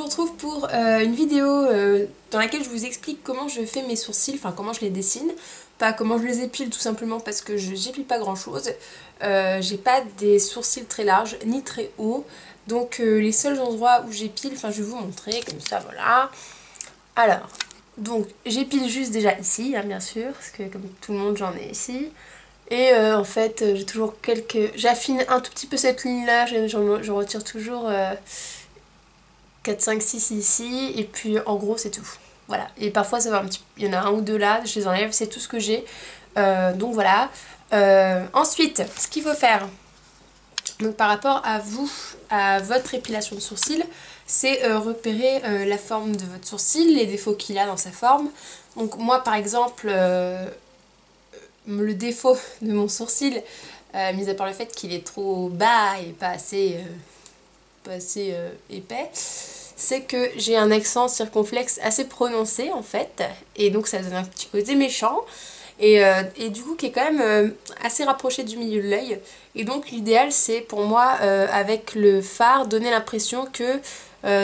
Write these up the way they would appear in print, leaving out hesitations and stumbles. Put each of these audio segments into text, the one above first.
vous retrouve pour une vidéo dans laquelle je vous explique comment je fais mes sourcils, enfin comment je les dessine, pas comment je les épile tout simplement parce que je j'épile pas grand chose. J'ai pas des sourcils très larges ni très hauts, donc les seuls endroits où j'épile, enfin je vais vous montrer comme ça, voilà. Alors, donc j'épile juste déjà ici, hein, bien sûr, parce que comme tout le monde j'en ai ici. Et en fait j'ai toujours j'affine un tout petit peu cette ligne là, je retire toujours 4, 5, 6 ici, et puis en gros c'est tout. Voilà, et parfois ça va un petit... il y en a un ou deux là, je les enlève, c'est tout ce que j'ai. Donc voilà. Ensuite, ce qu'il faut faire, donc par rapport à vous, à votre épilation de sourcils, c'est repérer la forme de votre sourcil, les défauts qu'il a dans sa forme. Donc moi par exemple, le défaut de mon sourcil, mis à part le fait qu'il est trop bas et pas assez épais, c'est que j'ai un accent circonflexe assez prononcé en fait, et donc ça donne un petit côté méchant, et du coup qui est quand même assez rapproché du milieu de l'œil, et donc l'idéal c'est pour moi avec le fard donner l'impression que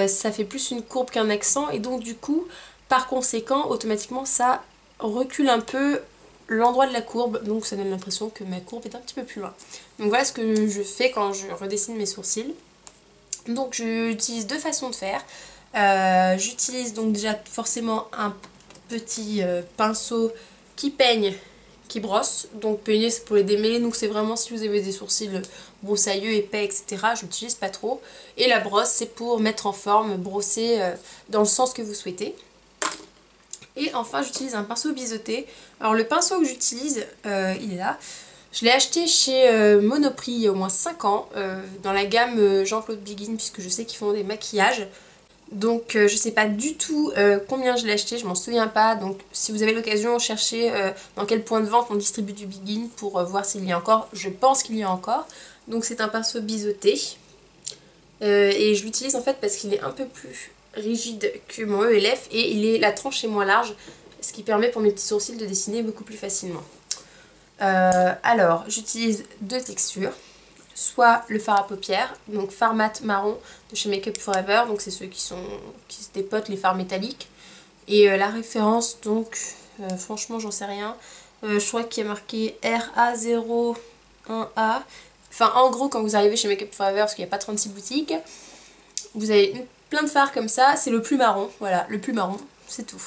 ça fait plus une courbe qu'un accent, et donc du coup par conséquent automatiquement ça recule un peu l'endroit de la courbe, donc ça donne l'impression que ma courbe est un petit peu plus loin. Donc voilà ce que je fais quand je redessine mes sourcils. Donc j'utilise deux façons de faire. J'utilise donc déjà forcément un petit pinceau qui peigne, qui brosse. Donc peigner c'est pour les démêler, donc c'est vraiment si vous avez des sourcils broussailleux, épais, etc. Je l'utilise pas trop. Et la brosse c'est pour mettre en forme, brosser dans le sens que vous souhaitez. Et enfin j'utilise un pinceau biseauté. Alors le pinceau que j'utilise, il est là. Je l'ai acheté chez Monoprix il y a au moins 5 ans, dans la gamme Jean-Claude Biguine, puisque je sais qu'ils font des maquillages. Donc je sais pas du tout combien je l'ai acheté, je m'en souviens pas. Donc si vous avez l'occasion, cherchez dans quel point de vente on distribue du Biguine pour voir s'il y a encore. Je pense qu'il y a encore. Donc c'est un pinceau biseauté. Et je l'utilise en fait parce qu'il est un peu plus rigide que mon ELF et la tranche est moins large, ce qui permet pour mes petits sourcils de dessiner beaucoup plus facilement. Alors, j'utilise deux textures, soit le fard à paupières, donc fard mat marron de chez Make Up Forever, donc c'est ceux qui se dépotent, les fards métalliques. Et la référence, donc, franchement, j'en sais rien. Je crois qu'il y a marqué RA01A. Enfin, en gros, quand vous arrivez chez Make Up Forever, parce qu'il n'y a pas 36 boutiques, vous avez plein de fards comme ça, c'est le plus marron, voilà, le plus marron, c'est tout.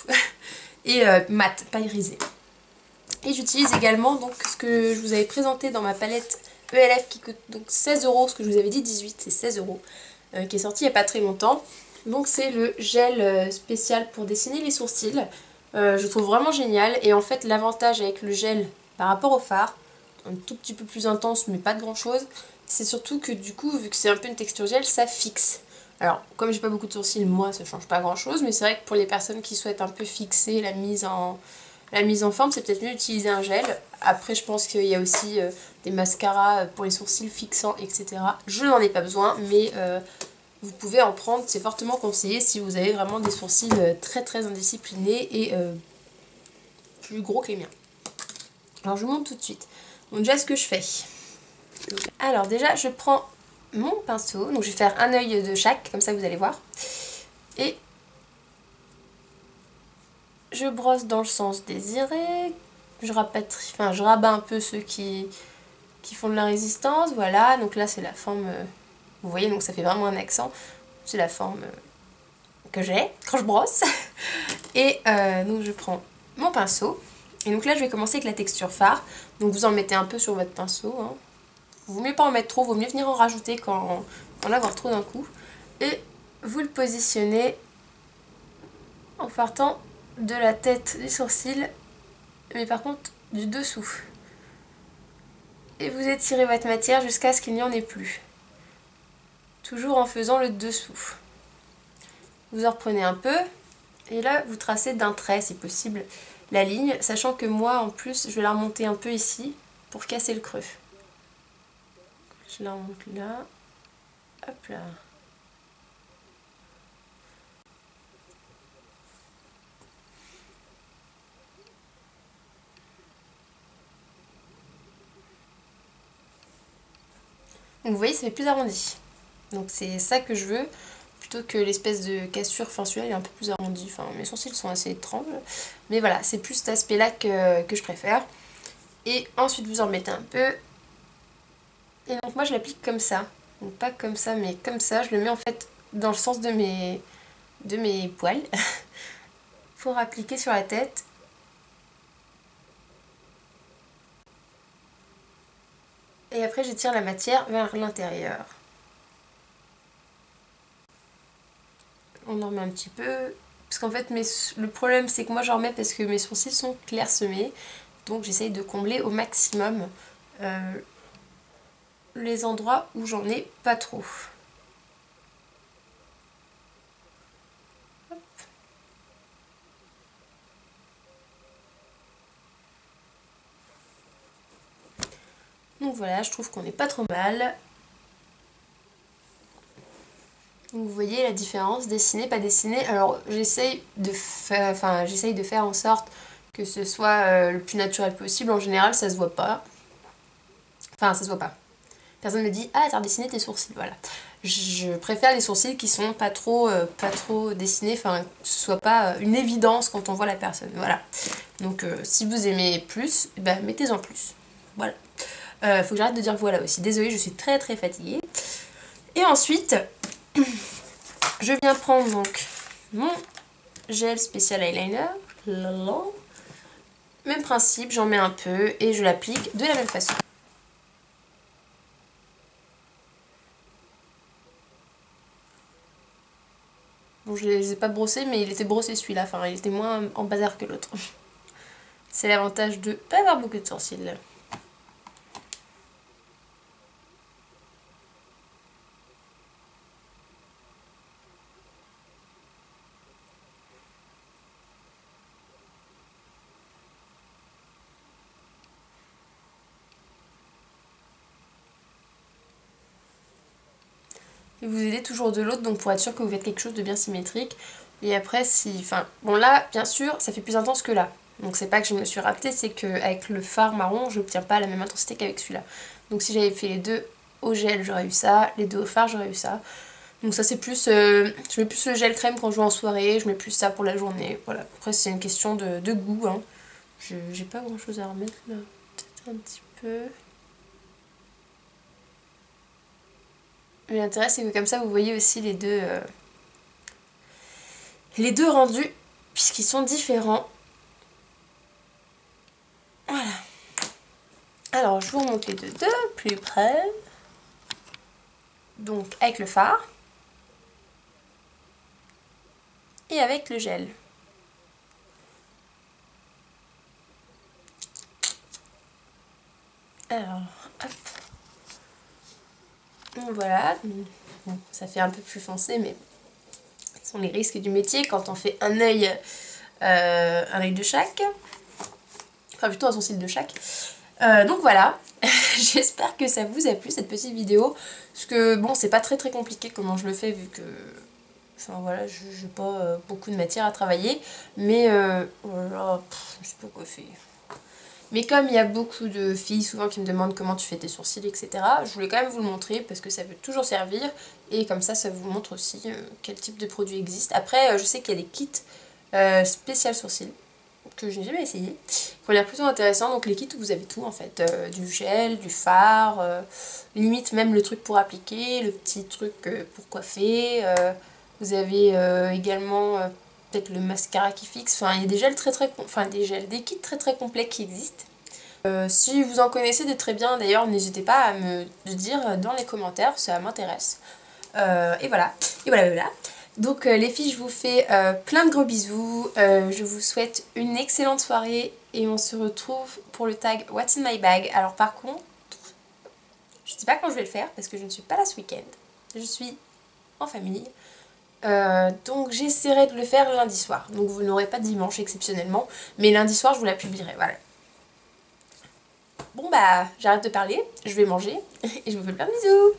Et mat, pas irisé. Et j'utilise également donc ce que je vous avais présenté dans ma palette ELF qui coûte donc 16 €, ce que je vous avais dit 18, c'est 16 €, qui est sorti il n'y a pas très longtemps. Donc c'est le gel spécial pour dessiner les sourcils. Je trouve vraiment génial, et en fait l'avantage avec le gel par rapport au fard, un tout petit peu plus intense mais pas de grand chose, c'est surtout que du coup vu que c'est un peu une texture gel, ça fixe. Alors comme j'ai pas beaucoup de sourcils, moi ça change pas grand chose, mais c'est vrai que pour les personnes qui souhaitent un peu fixer la mise en forme, c'est peut-être mieux d'utiliser un gel. Après je pense qu'il y a aussi des mascaras pour les sourcils fixants, etc. Je n'en ai pas besoin, mais vous pouvez en prendre, c'est fortement conseillé si vous avez vraiment des sourcils très très indisciplinés et plus gros que les miens. Alors je vous montre tout de suite. Donc déjà ce que je fais. Alors déjà je prends mon pinceau, donc je vais faire un œil de chaque, comme ça vous allez voir. Et je brosse dans le sens désiré, je rabats un peu ceux qui font de la résistance, voilà, donc là c'est la forme, vous voyez, donc ça fait vraiment un accent, c'est la forme que j'ai quand je brosse. Et donc je prends mon pinceau, et donc là je vais commencer avec la texture fard, donc vous en mettez un peu sur votre pinceau, hein. Vaut mieux pas en mettre trop, vaut mieux venir en rajouter quand en avoir trop d'un coup, et vous le positionnez en partant de la tête des sourcils, mais par contre du dessous. Et vous étirez votre matière jusqu'à ce qu'il n'y en ait plus. Toujours en faisant le dessous. Vous en reprenez un peu, et là vous tracez d'un trait si possible la ligne, sachant que moi en plus je vais la remonter un peu ici pour casser le creux. Je la remonte là, hop là. Donc vous voyez, ça fait plus arrondi. Donc c'est ça que je veux, plutôt que l'espèce de cassure. Enfin celui-là il est un peu plus arrondi, enfin mes sourcils sont assez étranges. Mais voilà, c'est plus cet aspect-là que je préfère. Et ensuite vous en mettez un peu. Et donc moi je l'applique comme ça. Donc pas comme ça mais comme ça. Je le mets en fait dans le sens de mes poils. Pour appliquer sur la tête. Et après j'étire la matière vers l'intérieur. On en remet un petit peu. Parce qu'en fait le problème c'est que moi j'en remets parce que mes sourcils sont clairsemés. Donc j'essaye de combler au maximum les endroits où j'en ai pas trop. Hop. Donc voilà, je trouve qu'on n'est pas trop mal. Donc vous voyez la différence, dessiner, pas dessiner. Alors j'essaye de faire en sorte que ce soit le plus naturel possible. En général ça se voit pas. Enfin ça se voit pas. Personne me dit ah t'as redessiné tes sourcils, voilà. Je préfère les sourcils qui sont pas trop dessinés, enfin que ce soit pas une évidence quand on voit la personne, voilà. Donc si vous aimez plus, bah, mettez-en plus, voilà. Faut que j'arrête de dire voilà aussi, désolée je suis très fatiguée. Et ensuite, je viens prendre donc mon gel spécial eyeliner, même principe, j'en mets un peu et je l'applique de la même façon. Bon, je les ai pas brossés, mais il était brossé celui-là, enfin il était moins en bazar que l'autre. C'est l'avantage de pas avoir beaucoup de sourcils. Et vous aidez toujours de l'autre, donc pour être sûr que vous faites quelque chose de bien symétrique. Et après si... Enfin, bon là, bien sûr, ça fait plus intense que là. Donc c'est pas que je me suis ratée, c'est qu'avec le fard marron, je n'obtiens pas la même intensité qu'avec celui-là. Donc si j'avais fait les deux au gel, j'aurais eu ça. Les deux au fard, j'aurais eu ça. Donc ça c'est plus... je mets plus le gel crème quand je vais en soirée, je mets plus ça pour la journée. Voilà, après c'est une question de goût. Hein. J'ai pas grand chose à remettre là. Peut-être un petit peu... Mais l'intérêt c'est que comme ça vous voyez aussi les deux rendus puisqu'ils sont différents. Voilà. Alors je vous remonte les deux de plus près. Donc avec le fard et avec le gel. Alors hop. Donc voilà. Bon, ça fait un peu plus foncé mais ce sont les risques du métier quand on fait un œil de chaque. Enfin plutôt un sourcil de chaque. Donc voilà, j'espère que ça vous a plu cette petite vidéo. Parce que bon c'est pas très compliqué comment je le fais vu que... Enfin voilà, j'ai pas beaucoup de matière à travailler. Mais voilà, je sais pas quoi faire. Mais comme il y a beaucoup de filles souvent qui me demandent comment tu fais tes sourcils, etc. Je voulais quand même vous le montrer parce que ça peut toujours servir. Et comme ça vous montre aussi quel type de produit existe. Après je sais qu'il y a des kits spécial sourcils que je n'ai jamais essayé, qui ont l'air plutôt intéressant. Donc les kits où vous avez tout en fait, du gel, du fard, limite même le truc pour appliquer, le petit truc pour coiffer, vous avez également peut-être le mascara qui fixe, enfin il y a des gels des kits très complets qui existent. Si vous en connaissez des très bien d'ailleurs, n'hésitez pas à me le dire dans les commentaires, ça m'intéresse. Et voilà. Donc les filles, je vous fais plein de gros bisous, je vous souhaite une excellente soirée et on se retrouve pour le tag What's in my bag. Alors par contre, je ne sais pas quand je vais le faire parce que je ne suis pas là ce week-end, je suis en famille, donc j'essaierai de le faire lundi soir. Donc vous n'aurez pas dimanche exceptionnellement, mais lundi soir je vous la publierai, voilà. Bon bah j'arrête de parler, je vais manger et je vous fais plein de bisous.